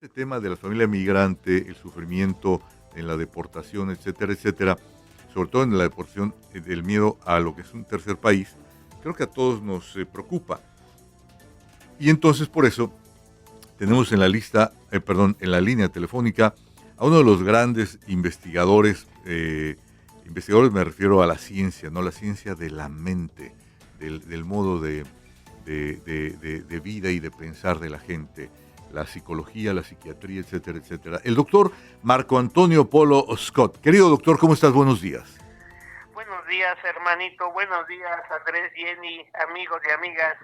Este tema de la familia migrante, el sufrimiento en la deportación, etcétera, etcétera, sobre todo en la deportación, del miedo a lo que es un tercer país, creo que a todos nos preocupa. Y entonces por eso tenemos en la lista, en la línea telefónica a uno de los grandes investigadores, investigadores me refiero a la ciencia, no la ciencia de la mente, del modo de vida y de pensar de la gente, la psicología, la psiquiatría, etcétera, etcétera. El doctor Marco Antonio Polo Scott. Querido doctor, ¿cómo estás? Buenos días. Buenos días, hermanito. Buenos días, Andrés, Jenny, amigos y amigas.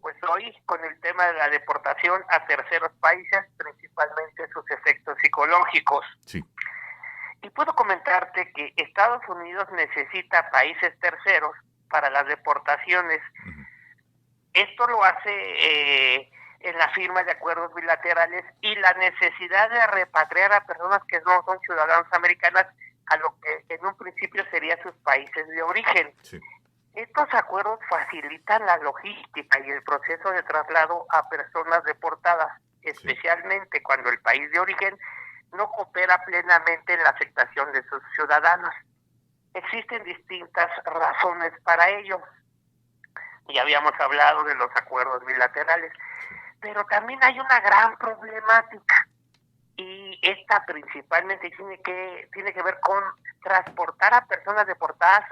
Pues hoy con el tema de la deportación a terceros países, principalmente sus efectos psicológicos. Sí. Y puedo comentarte que Estados Unidos necesita países terceros para las deportaciones. Uh-huh. Esto lo hace en la firma de acuerdos bilaterales y la necesidad de repatriar a personas que no son ciudadanos americanas a lo que en un principio serían sus países de origen. Sí. Estos acuerdos facilitan la logística y el proceso de traslado a personas deportadas, especialmente cuando el país de origen no coopera plenamente en la aceptación de sus ciudadanos. Existen distintas razones para ello. Ya habíamos hablado de los acuerdos bilaterales, pero también hay una gran problemática. Y esta principalmente tiene que ver con transportar a personas deportadas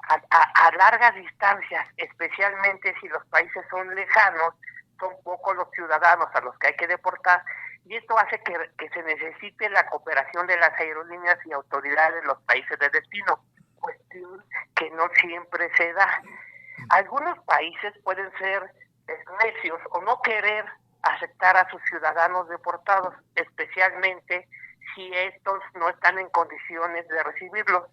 a largas distancias, especialmente si los países son lejanos, son pocos los ciudadanos a los que hay que deportar, y esto hace que se necesite la cooperación de las aerolíneas y autoridades de los países de destino, cuestión que no siempre se da. Algunos países pueden ser necios o no querer aceptar a sus ciudadanos deportados, especialmente si estos no están en condiciones de recibirlos,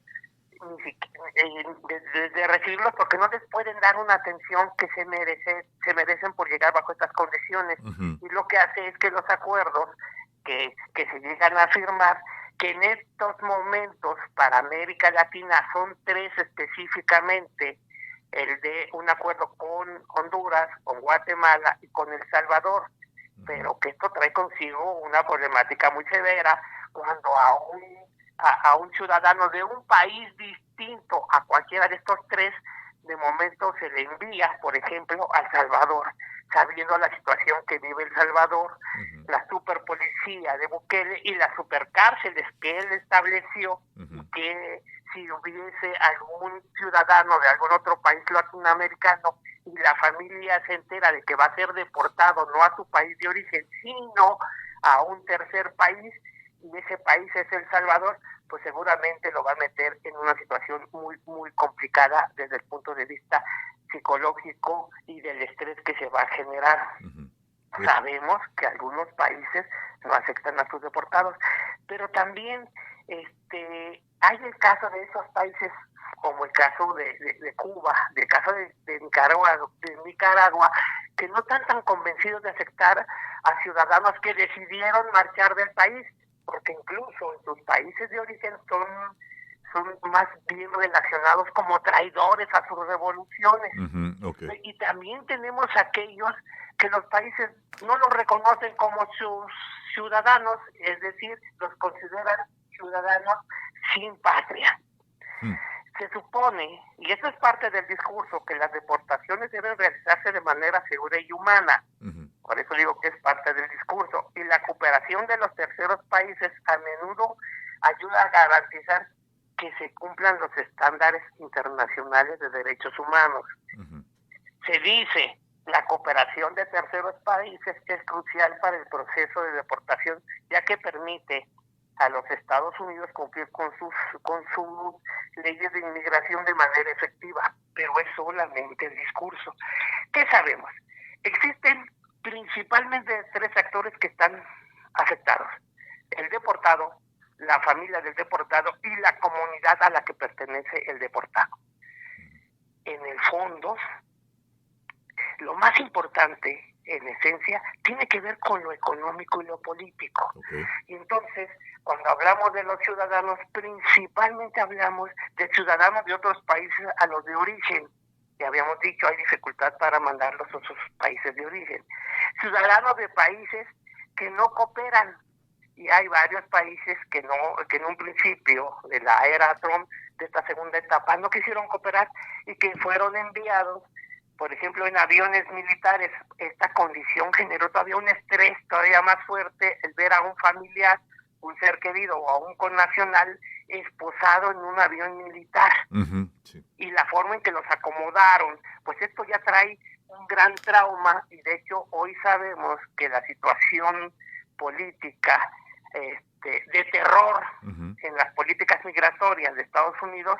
de recibirlos porque no les pueden dar una atención que se merecen por llegar bajo estas condiciones. Uh-huh. Y lo que hace es que los acuerdos que se llegan a firmar, que en estos momentos para América Latina son 3 específicamente, el de un acuerdo con Honduras, con Guatemala y con El Salvador, pero que esto trae consigo una problemática muy severa cuando a un ciudadano de un país distinto a cualquiera de estos 3, de momento se le envía, por ejemplo, a El Salvador, sabiendo la situación que vive El Salvador, uh-huh, la superpolicía de Bukele y las supercárceles que él estableció, uh-huh, que si hubiese algún ciudadano de algún otro país latinoamericano y la familia se entera de que va a ser deportado no a su país de origen, sino a un tercer país, y ese país es El Salvador, pues seguramente lo va a meter en una situación muy, muy complicada desde el punto de vista psicológico y del estrés que se va a generar. Uh-huh. Sabemos que algunos países no aceptan a sus deportados, pero también hay el caso de esos países, como el caso de Cuba, el caso de Nicaragua, que no están tan convencidos de aceptar a ciudadanos que decidieron marchar del país, porque incluso en sus países de origen son más bien relacionados como traidores a sus revoluciones. Uh-huh, okay. Y también tenemos aquellos que los países no los reconocen como sus ciudadanos, es decir, los consideran ciudadanos sin patria. Se supone, y eso es parte del discurso, que las deportaciones deben realizarse de manera segura y humana. Uh-huh. Por eso digo que es parte del discurso. Y la cooperación de los terceros países a menudo ayuda a garantizar que se cumplan los estándares internacionales de derechos humanos. Uh-huh. Se dice, la cooperación de terceros países es crucial para el proceso de deportación, ya que permite a los Estados Unidos cumplir con sus leyes de inmigración de manera efectiva, pero es solamente el discurso. ¿Qué sabemos? Existen principalmente 3 actores que están afectados: el deportado, la familia del deportado y la comunidad a la que pertenece el deportado. En el fondo, lo más importante, en esencia, tiene que ver con lo económico y lo político. Okay. Y entonces, cuando hablamos de los ciudadanos, principalmente hablamos de ciudadanos de otros países a los de origen. Ya habíamos dicho, hay dificultad para mandarlos a sus países de origen. Ciudadanos de países que no cooperan. Y hay varios países que en un principio de la era Trump, de esta segunda etapa, no quisieron cooperar y que fueron enviados, por ejemplo, en aviones militares. Esta condición generó todavía un estrés todavía más fuerte, el ver a un familiar, un ser querido o a un connacional esposado en un avión militar. Sí. Y la forma en que los acomodaron, pues esto ya trae un gran trauma, y de hecho hoy sabemos que la situación política de terror en las políticas migratorias de Estados Unidos,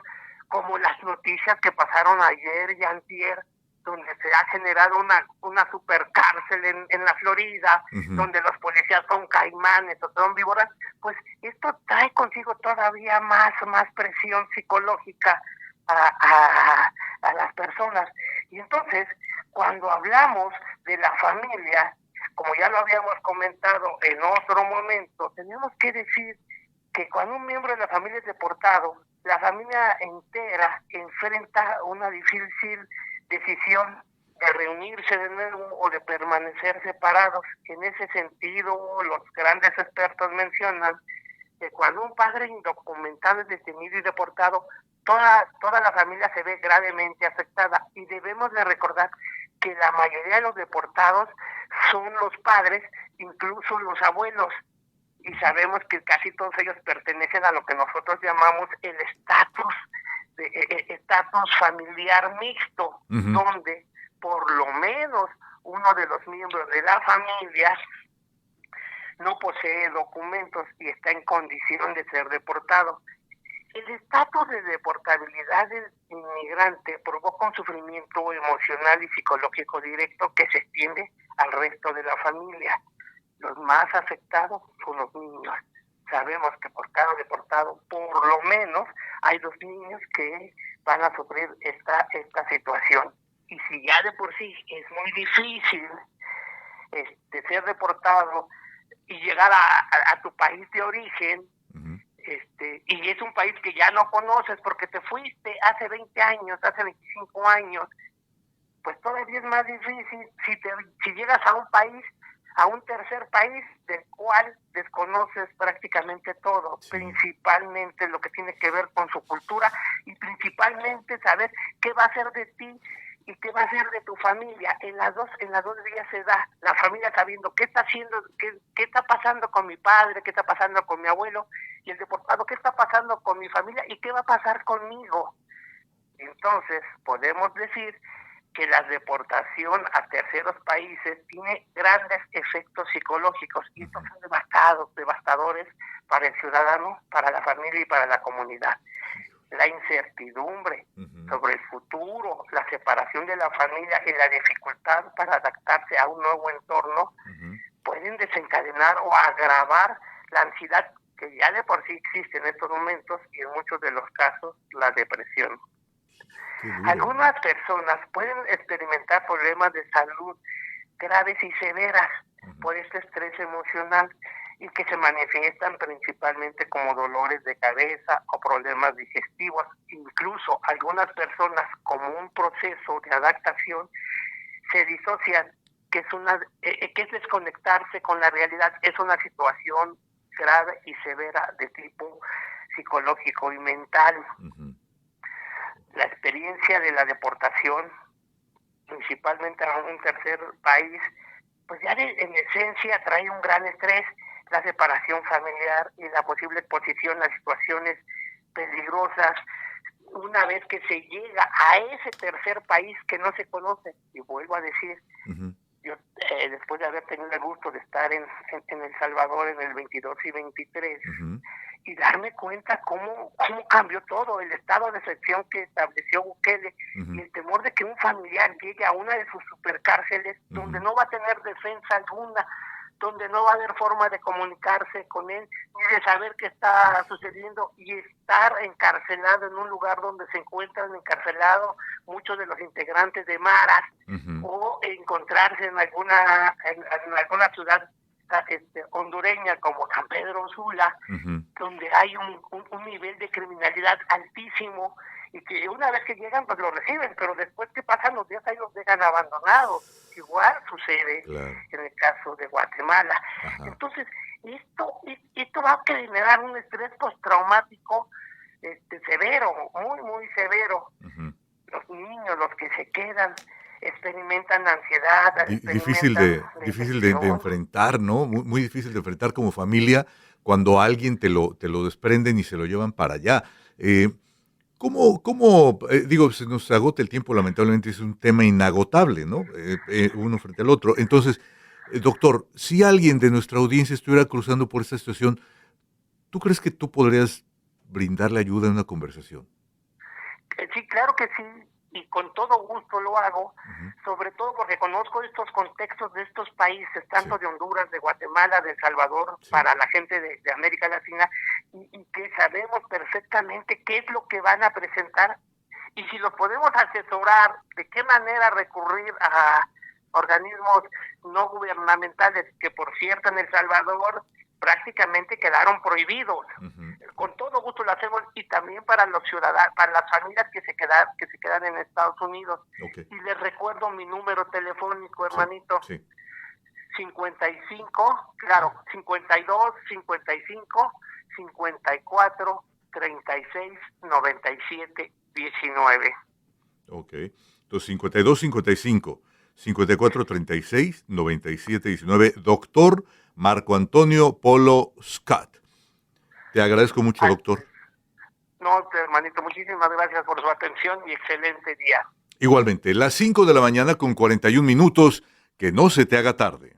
como las noticias que pasaron ayer y antier, donde se ha generado una supercárcel en la Florida, donde los policías son caimanes o son víboras, pues esto trae consigo todavía más presión psicológica a las personas. Y entonces, cuando hablamos de la familia, como ya lo habíamos comentado en otro momento, tenemos que decir que cuando un miembro de la familia es deportado, la familia entera enfrenta una difícil decisión de reunirse de nuevo o de permanecer separados. En ese sentido, los grandes expertos mencionan que cuando un padre indocumentado es detenido y deportado, toda la familia se ve gravemente afectada, y debemos de recordar que la mayoría de los deportados son los padres, incluso los abuelos, y sabemos que casi todos ellos pertenecen a lo que nosotros llamamos el estatus familiar mixto, donde por lo menos uno de los miembros de la familia no posee documentos y está en condición de ser deportado. El estatus de deportabilidad del inmigrante provoca un sufrimiento emocional y psicológico directo que se extiende al resto de la familia. Los más afectados son los niños. Sabemos que por cada deportado, por lo menos, hay 2 niños que van a sufrir esta situación. Y si ya de por sí es muy difícil ser deportado y llegar a tu país de origen, y es un país que ya no conoces porque te fuiste hace 20 años, hace 25 años, pues todavía es más difícil si llegas a un país, a un tercer país del cual desconoces prácticamente todo, principalmente lo que tiene que ver con su cultura, y principalmente saber qué va a ser de ti y qué va a ser de tu familia. En las dos vías se da, la familia sabiendo qué está haciendo, qué está pasando con mi padre, qué está pasando con mi abuelo, y el deportado, qué está pasando con mi familia y qué va a pasar conmigo. Entonces podemos decir que la deportación a terceros países tiene grandes efectos psicológicos, y estos son devastadores para el ciudadano, para la familia y para la comunidad. La incertidumbre sobre el futuro, la separación de la familia y la dificultad para adaptarse a un nuevo entorno pueden desencadenar o agravar la ansiedad, que ya de por sí existe en estos momentos, y en muchos de los casos la depresión. Algunas personas pueden experimentar problemas de salud graves y severas por este estrés emocional, y que se manifiestan principalmente como dolores de cabeza o problemas digestivos. Incluso algunas personas, como un proceso de adaptación, se disocian, que es desconectarse con la realidad. Es una situación grave y severa de tipo psicológico y mental. La experiencia de la deportación, principalmente a un tercer país, pues ya en esencia trae un gran estrés, la separación familiar y la posible exposición a situaciones peligrosas una vez que se llega a ese tercer país que no se conoce. Y vuelvo a decir, yo después de haber tenido el gusto de estar en El Salvador en el 22 y 23, y darme cuenta cómo cambió todo, el estado de excepción que estableció Bukele, y el temor de que un familiar llegue a una de sus supercárceles, donde no va a tener defensa alguna, donde no va a haber forma de comunicarse con él, ni de saber qué está sucediendo, y estar encarcelado en un lugar donde se encuentran encarcelados muchos de los integrantes de Maras, o encontrarse en alguna ciudad hondureña como San Pedro Sula, donde hay un nivel de criminalidad altísimo, y que una vez que llegan pues lo reciben, pero después que pasan los días ahí los dejan abandonados. Igual sucede en el caso de Guatemala. Ajá. Entonces, esto va a generar un estrés postraumático severo, muy severo. Uh-huh. Los niños, los que se quedan, experimentan ansiedad. Difícil de enfrentar, ¿no? Muy difícil de enfrentar como familia cuando a alguien te lo desprenden y se lo llevan para allá. ¿Cómo digo, se nos agota el tiempo, lamentablemente es un tema inagotable, ¿no? Uno frente al otro. Entonces, doctor, si alguien de nuestra audiencia estuviera cruzando por esta situación, ¿tú crees que tú podrías brindarle ayuda en una conversación? Sí, claro que sí, y con todo gusto lo hago, uh-huh. Sobre todo porque conozco estos contextos de estos países, tanto de Honduras, de Guatemala, de El Salvador, para la gente de América Latina, y que sabemos perfectamente qué es lo que van a presentar, y si los podemos asesorar, de qué manera recurrir a organismos no gubernamentales, que por cierto en El Salvador prácticamente quedaron prohibidos. Uh-huh. Con todo gusto lo hacemos, y también para los ciudadanos, para las familias que se quedan en Estados Unidos. Okay. Y les recuerdo mi número telefónico, hermanito. Sí. 55, claro, 52 55 54 36 97 19. Ok. Entonces 52 55 54 36 97 19. Doctor Marco Antonio Polo Scott. Te agradezco mucho, doctor. No, hermanito, muchísimas gracias por su atención y excelente día. Igualmente, las 5 de la mañana con 41 minutos, que no se te haga tarde.